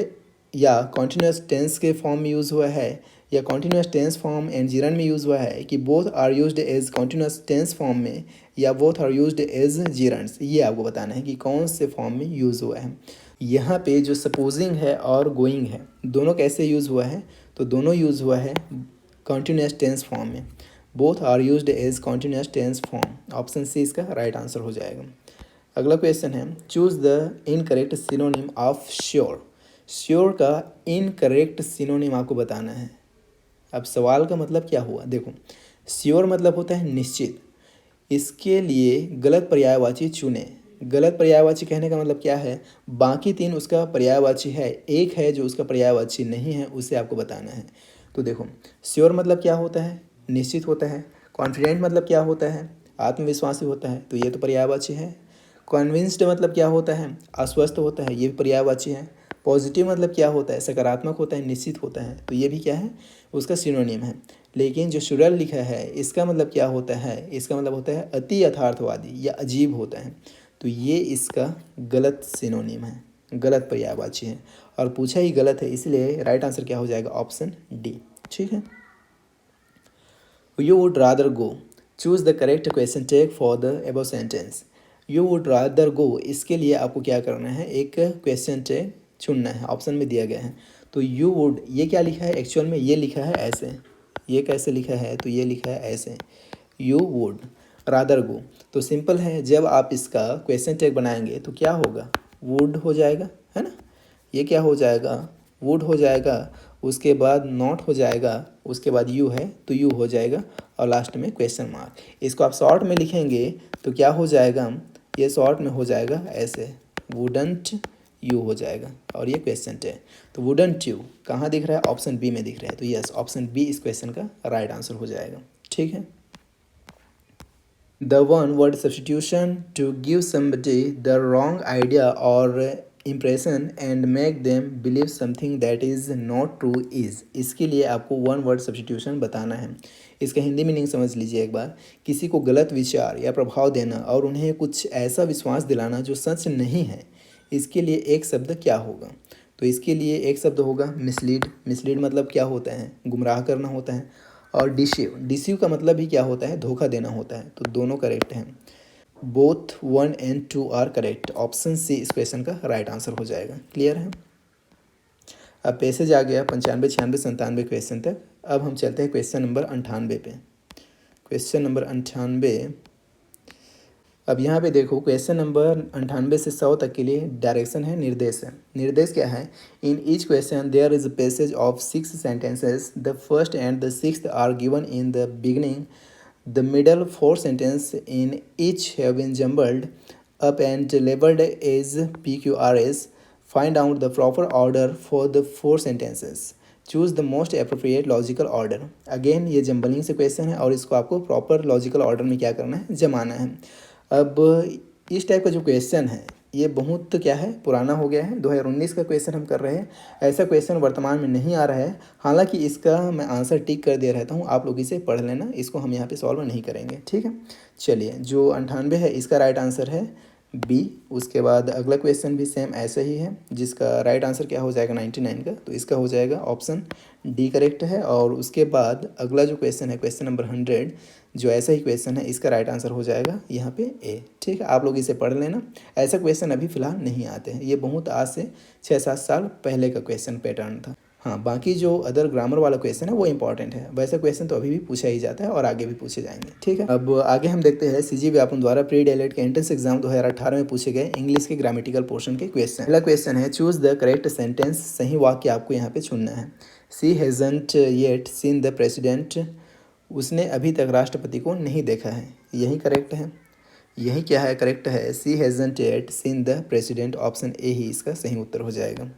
या कॉन्टिन्यूस टेंस के फॉर्म में यूज़ हुआ है, या continuous tense form and gerund में यूज़ हुआ है, कि both are used as continuous tense form में, या both are used as gerunds. ये आपको बताना है कि कौन से फॉर्म में यूज़ हुआ है। यहाँ पे जो सपोजिंग है और गोइंग है दोनों कैसे यूज़ हुआ है, तो दोनों यूज़ हुआ है कॉन्टिन्यूस टेंस फॉर्म में। Both are used as continuous tense form. Option C इसका राइट आंसर हो जाएगा। अगला क्वेश्चन है, choose the incorrect synonym of sure. Sure का इनकरेक्ट सिनोनिम आपको बताना है। अब सवाल का मतलब क्या हुआ, देखो श्योर मतलब होता है निश्चित, इसके लिए गलत पर्यायवाची चुने। गलत पर्यायवाची कहने का मतलब क्या है, बाकी तीन उसका पर्यायवाची है, एक है जो उसका पर्यायवाची नहीं है, उसे आपको बताना है। तो देखो श्योर मतलब क्या होता है, निश्चित होता है। कॉन्फिडेंट मतलब क्या होता है, आत्मविश्वासी होता है, तो ये तो पर्यायवाची है। कन्विंस्ड मतलब क्या होता है, आश्वस्त होता है, ये भी पर्यायवाची है। पॉजिटिव मतलब क्या होता है, सकारात्मक होता है, निश्चित होता है, तो ये भी क्या है, उसका सिनोनिम है। लेकिन जो शुरल लिखा है इसका मतलब क्या होता है, इसका मतलब होता है अति यथार्थवादी या अजीब होता है, तो ये इसका गलत सिनोनिम है, गलत पर्यायवाची है, और पूछा ही गलत है, इसलिए राइट आंसर क्या हो जाएगा, ऑप्शन डी। ठीक है। You would rather go. Choose the correct question tag for the above sentence. You would rather go, इसके लिए आपको क्या करना है, एक क्वेश्चन टैग चुनना है, ऑप्शन में दिया गया है। तो यू वुड, ये क्या लिखा है एक्चुअल में, ये लिखा है ऐसे, ये कैसे लिखा है, तो ये लिखा है ऐसे, यू वुड रादर गो। तो सिंपल है, जब आप इसका क्वेश्चन टैग बनाएंगे तो क्या होगा, वुड हो जाएगा, है ना, ये क्या हो जाएगा, वुड हो जाएगा, उसके बाद नॉट हो जाएगा, उसके बाद यू है तो यू हो जाएगा, और लास्ट में क्वेश्चन मार्क। इसको आप शॉर्ट में लिखेंगे तो क्या हो जाएगा, ये शॉर्ट में हो जाएगा ऐसे, वुडंट यू हो जाएगा, और ये क्वेश्चन है। तो वुडंट यू कहाँ दिख रहा है, ऑप्शन बी में दिख रहा है, तो यस, ऑप्शन बी इस क्वेश्चन का राइट आंसर हो जाएगा। ठीक है। The one word substitution to give somebody the wrong idea or impression and make them believe something that is not true is, इसके लिए आपको वन वर्ड सब्स्टिट्यूशन बताना है। इसका हिंदी मीनिंग समझ लीजिए एक बार, किसी को गलत विचार या प्रभाव देना और उन्हें कुछ ऐसा विश्वास दिलाना जो सच नहीं है, इसके लिए एक शब्द क्या होगा, तो इसके लिए एक शब्द होगा मिसलीड। मिसलीड मतलब क्या होता है, गुमराह करना होता है। और डिसीव, डिसीव का मतलब भी क्या होता है, धोखा देना होता है, तो दोनों करेक्ट हैं। Both 1 and 2 are correct, option C इस क्वेश्चन का राइट आंसर हो जाएगा। क्लियर है। अब पैसेज आ गया 95, 96, 97 क्वेश्चन तक। अब हम चलते हैं क्वेश्चन नंबर 98 पे। क्वेश्चन नंबर 98, अब यहाँ पे देखो, क्वेश्चन नंबर 98 से 100 तक के लिए डायरेक्शन है, निर्देश है। निर्देश क्या है, in each question there is a passage of 6 sentences, the first and the sixth are given in the beginning, the middle 4 sentence in each have been jumbled up and labelled as PQRS, find out the proper order for the 4 sentences, choose the most appropriate logical order. Again ये jumbling से question है और इसको आपको proper logical order में क्या करना है, जमाना है। अब इस टाइप का जो क्वेश्चन है ये बहुत क्या है, पुराना हो गया है, 2019 का क्वेश्चन हम कर रहे हैं। ऐसा क्वेश्चन वर्तमान में नहीं आ रहा है, हालांकि इसका मैं आंसर टिक कर दे रहता हूँ, आप लोग इसे पढ़ लेना, इसको हम यहाँ पे सॉल्व नहीं करेंगे। ठीक है। चलिए, जो 98 है इसका राइट आंसर है बी। उसके बाद अगला क्वेश्चन भी सेम ऐसा ही है, जिसका राइट आंसर क्या हो जाएगा 99 का, तो इसका हो जाएगा ऑप्शन डी करेक्ट है। और उसके बाद अगला जो क्वेश्चन है, क्वेश्चन नंबर 100, जो ऐसा ही क्वेश्चन है, इसका राइट आंसर हो जाएगा यहाँ पे ए। ठीक है, आप लोग इसे पढ़ लेना। ऐसा क्वेश्चन अभी फ़िलहाल नहीं आते हैं, ये बहुत आज से 6-7 साल पहले का क्वेश्चन पैटर्न था। हाँ, बाकी जो अदर ग्रामर वाला क्वेश्चन है वो इंपॉर्टेंट है, वैसे क्वेश्चन तो अभी भी पूछा ही जाता है और आगे भी पूछे जाएंगे। ठीक है। अब आगे हम देखते हैं CG व्यापम द्वारा प्री DLED के एंट्रेंस एग्जाम 2018 में पूछे गए इंग्लिश के ग्रामेटिकल पोर्शन के क्वेश्चन। पहला क्वेश्चन है, चूज द करेक्ट सेंटेंस, सही वाक्य आपको यहाँ पे चुनना है। She hasn't yet seen the president, उसने अभी तक राष्ट्रपति को नहीं देखा है, यही करेक्ट है। यही क्या है, करेक्ट है, she hasn't yet seen the president, option A ही इसका सही उत्तर हो जाएगा।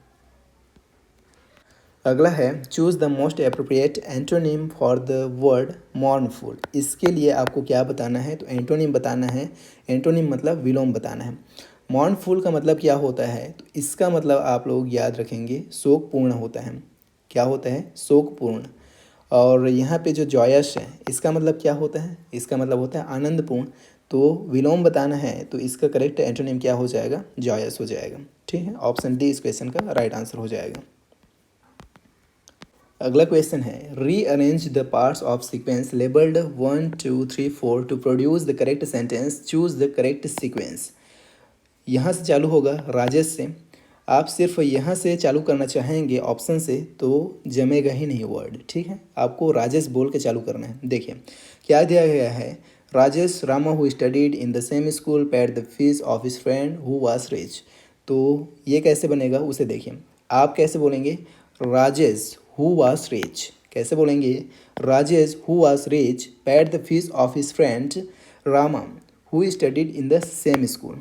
अगला है, choose the most appropriate antonym for the word mournful. इसके लिए आपको क्या बताना है, तो एंटोनिम बताना है। एंटोनिम मतलब विलोम बताना है। मॉर्नफुल का मतलब क्या होता है, तो इसका मतलब आप लोग याद रखेंगे, शोकपूर्ण होता है। क्या होता है, शोकपूर्ण। और यहाँ पे जो जॉयस है, इसका मतलब क्या होता है, इसका मतलब होता है आनंदपूर्ण। तो विलोम बताना है, तो इसका करेक्ट एंटोनिम क्या हो जाएगा, जॉयस हो जाएगा। ठीक है, ऑप्शन डी इस क्वेश्चन का राइट आंसर हो जाएगा। अगला क्वेश्चन है, rearrange the parts of sequence labelled 1 2 3 4 to produce the correct sentence, choose the correct sequence. यहाँ से चालू होगा राजेश से, आप सिर्फ यहाँ से चालू करना चाहेंगे ऑप्शन से तो जमेगा ही नहीं वर्ड। ठीक है, आपको राजेश बोल के चालू करना है। देखिए क्या दिया गया है, Rajesh Rama who studied in the same school paid the fees of his friend who was rich. तो ये कैसे बनेगा उसे देखिए, आप कैसे बोलेंगे, राजेश हु वाज रिच, कैसे बोलेंगे, Rajesh who was rich paid the fees of his friend Rama who studied in the same school.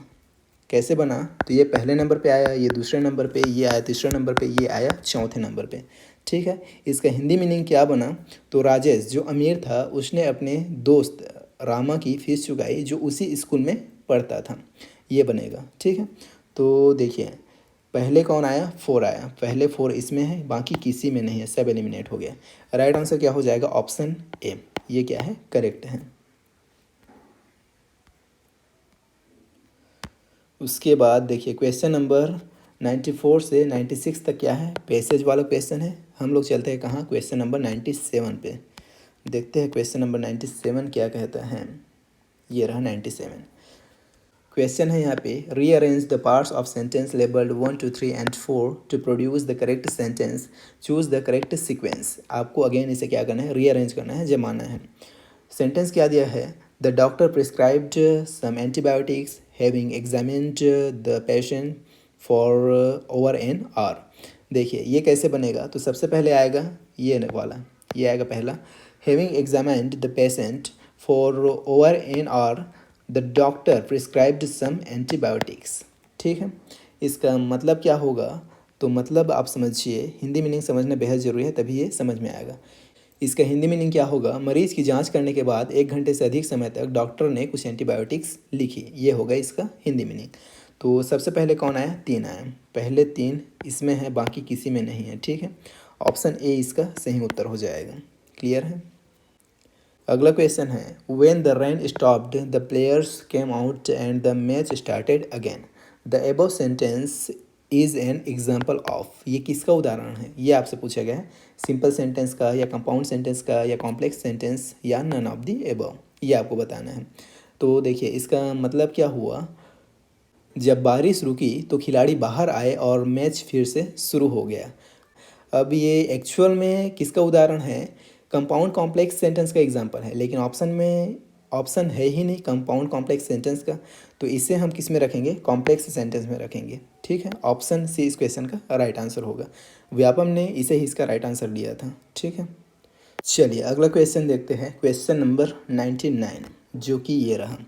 कैसे बना, तो ये पहले नंबर पे आया, ये दूसरे नंबर पे, ये आया तीसरे नंबर पे, ये आया चौथे नंबर पे। ठीक है, इसका हिंदी मीनिंग क्या बना, तो राजेश जो अमीर था उसने अपने दोस्त रामा की फ़ीस चुकाई जो उसी स्कूल में पढ़ता था, ये बनेगा। ठीक है, तो देखिए पहले कौन आया, 4 आया, पहले 4 इसमें है, बाकी किसी में नहीं है, सब एलिमिनेट हो गया। राइट आंसर क्या हो जाएगा, ऑप्शन ए, ये क्या है, करेक्ट है। उसके बाद देखिए क्वेश्चन नंबर 94 से 96 तक क्या है, पैसेज वाला क्वेश्चन है। हम लोग चलते हैं कहाँ, क्वेश्चन नंबर 97 पे। देखते हैं क्वेश्चन नंबर 97 क्या कहता है। ये रहा 97। क्वेश्चन है यहाँ पे, rearrange the parts of sentence labelled 1 2 3 and 4 to produce the correct sentence, choose the correct sequence. आपको अगेन इसे क्या करना है, रीअरेंज करना है, जमाना है। सेंटेंस क्या दिया है, the doctor prescribed some antibiotics having examined the patient for over an hour. देखिए ये कैसे बनेगा, तो सबसे पहले आएगा ये वाला, ये आएगा पहला, having examined the patient for over an hour the doctor prescribed some antibiotics. ठीक है, इसका मतलब क्या होगा, तो मतलब आप समझिए, हिंदी मीनिंग समझना बेहद ज़रूरी है, तभी ये समझ में आएगा। इसका हिंदी मीनिंग क्या होगा, मरीज़ की जांच करने के बाद 1 घंटे से अधिक समय तक डॉक्टर ने कुछ एंटीबायोटिक्स लिखी, ये होगा इसका हिंदी मीनिंग। तो सबसे पहले कौन आया, 3 आया, पहले 3 इसमें है, बाकी किसी में नहीं है। ठीक है, ऑप्शन ए इसका सही उत्तर हो जाएगा। क्लियर है। अगला क्वेश्चन है, when the rain stopped the players came out and the match started again, the above sentence is an example of. ये किसका उदाहरण है, ये आपसे पूछा गया है, सिंपल सेंटेंस का या कंपाउंड सेंटेंस का या कॉम्प्लेक्स सेंटेंस या नन ऑफ द अबव, ये आपको बताना है। तो देखिए इसका मतलब क्या हुआ, जब बारिश रुकी तो खिलाड़ी बाहर आए और मैच फिर से शुरू हो गया। अब ये एक्चुअल में किसका उदाहरण है, कंपाउंड कॉम्प्लेक्स सेंटेंस का एग्जांपल है, लेकिन ऑप्शन में ऑप्शन है ही नहीं कंपाउंड कॉम्प्लेक्स सेंटेंस का, तो इसे हम किस में रखेंगे, कॉम्प्लेक्स सेंटेंस में रखेंगे। ठीक है, ऑप्शन सी इस क्वेश्चन का राइट आंसर होगा। व्यापम ने इसे ही इसका राइट आंसर दिया था। ठीक है, चलिए अगला क्वेश्चन देखते हैं, क्वेश्चन नंबर 99, जो कि ये रहा।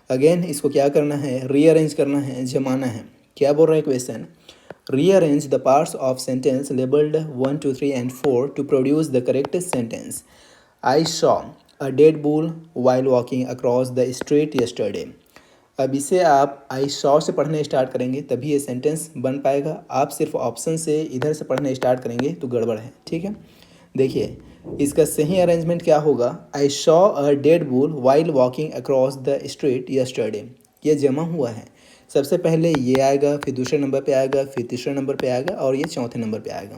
अगेन इसको क्या करना है, रीअरेंज करना है, जमाना है। क्या बोल रहा है question, rearrange the parts of sentence labeled 1 2 3 and 4 to produce the correct sentence. I saw a dead bull while walking across the street yesterday. अब इसे आप आई सॉ से पढ़ने स्टार्ट करेंगे तभी ये सेंटेंस बन पाएगा। आप सिर्फ ऑप्शन से इधर से पढ़ने स्टार्ट करेंगे तो गड़बड़ है। ठीक है, देखिए इसका सही अरेंजमेंट क्या होगा, I saw a dead bull while walking across the street yesterday, ये जमा हुआ है। सबसे पहले ये आएगा, फिर दूसरे नंबर पे आएगा, फिर तीसरे नंबर पे आएगा और ये चौथे नंबर पे आएगा।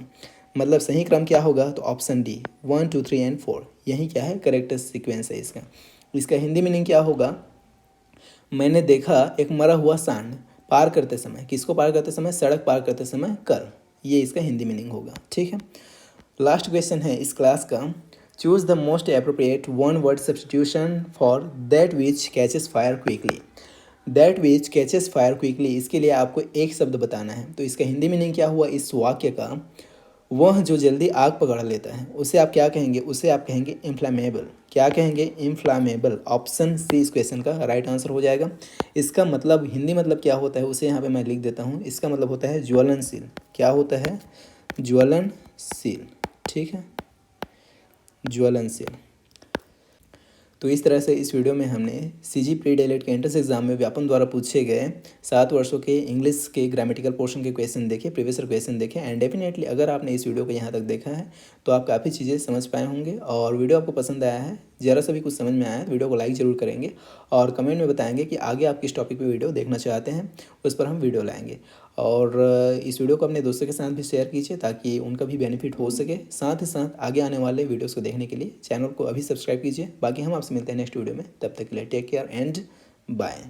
मतलब सही क्रम क्या होगा, तो ऑप्शन डी 1 2 3 एंड 4, यही क्या है, करेक्ट सीक्वेंस है इसका। इसका हिंदी मीनिंग क्या होगा, मैंने देखा एक मरा हुआ सांड पार करते समय, किसको पार करते समय, सड़क पार करते समय कल, ये इसका हिंदी मीनिंग होगा। ठीक है, लास्ट क्वेश्चन है इस क्लास का, choose the most appropriate one word substitution for that which catches fire quickly. That which catches fire quickly, इसके लिए आपको एक शब्द बताना है। तो इसका हिंदी मीनिंग क्या हुआ इस वाक्य का, वह जो जल्दी आग पकड़ लेता है उसे आप क्या कहेंगे, उसे आप कहेंगे इन्फ्लामेबल। क्या कहेंगे, इन्फ्लामेबल। ऑप्शन सी इस क्वेश्चन का राइट आंसर हो जाएगा। इसका मतलब हिंदी मतलब क्या होता है उसे यहाँ पे मैं लिख देता हूँ। इसका मतलब होता है ज्वलनशील। क्या होता है, ज्वलनशील। ठीक है, ज्वलनशील। तो इस तरह से इस वीडियो में हमने सीजी प्री डायलेट के एंट्रेंस एग्जाम में व्यापम द्वारा पूछे गए 7 वर्षों के इंग्लिश के ग्रामेटिकल पोर्शन के क्वेश्चन देखे, प्रीवियस क्वेश्चन देखे। एंड डेफिनेटली अगर आपने इस वीडियो को यहाँ तक देखा है तो आप काफ़ी चीज़ें समझ पाए होंगे और वीडियो आपको पसंद आया है, ज़रा सा भी कुछ समझ में आया है तो वीडियो को लाइक ज़रूर करेंगे और कमेंट में बताएंगे कि आगे आप किस टॉपिक पर वीडियो देखना चाहते हैं, उस पर हम वीडियो लाएंगे। और इस वीडियो को अपने दोस्तों के साथ भी शेयर कीजिए ताकि उनका भी बेनिफिट हो सके। साथ ही साथ आगे आने वाले वीडियोस को देखने के लिए चैनल को अभी सब्सक्राइब कीजिए। बाकी हम आपसे मिलते हैं नेक्स्ट वीडियो में, तब तक के लिए टेक केयर एंड बाय।